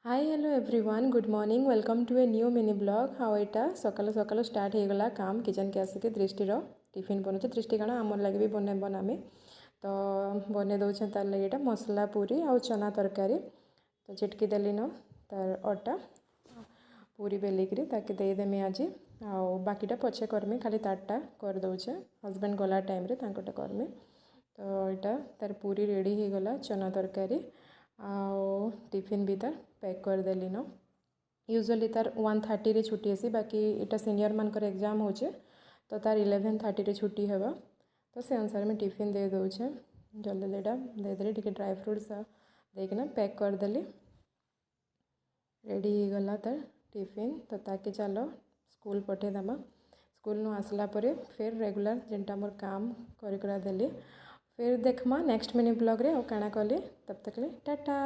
Hi hello everyone good morning welcome to a new mini blog हाँ यहाँ सकाल सकाल स्टार्ट हो गला काम किचन के आसिक दृष्टि टिफिन बनौचे दृष्टि कण आम लगे भी बनैबन आम तो बनै दौचे तार लगे ये मसला पूरी आ चना तरकारी तो चिटकी देली न तार अटा पूरी बेलिकी ताकि देदेमी आज बाकीटा पछे करमी खाली तारटा कर दौचे हजबैंड गला टाइम रे तांकोटा करमी तो यहाँ तार पूरी रेडी हो गला चना तरकारी आउ टिफिन भी तार पैक करदेली न यूजुअली तार 1:30 रे छुट्टी हेसी बाकी इटा सीनियर मानकर एग्जाम होचे तो तार 11:30 रे छुट्टी हेबा तो से अनुसार में टिफिन दे दौचे जल्दी देटा देदेली टिके ड्राई फ्रूट्स देकिना पैक करदेली रेडी हो गला तार टिफिन तो ताकि चलो स्कूल पठेदेमा स्कूल नु आसला परे फिर रेगुलर जेनटा मोर काम करी करा देली फिर देखमा नेक्स्ट मिनी ब्लॉग रे और काना कली तब तक ले टाटा।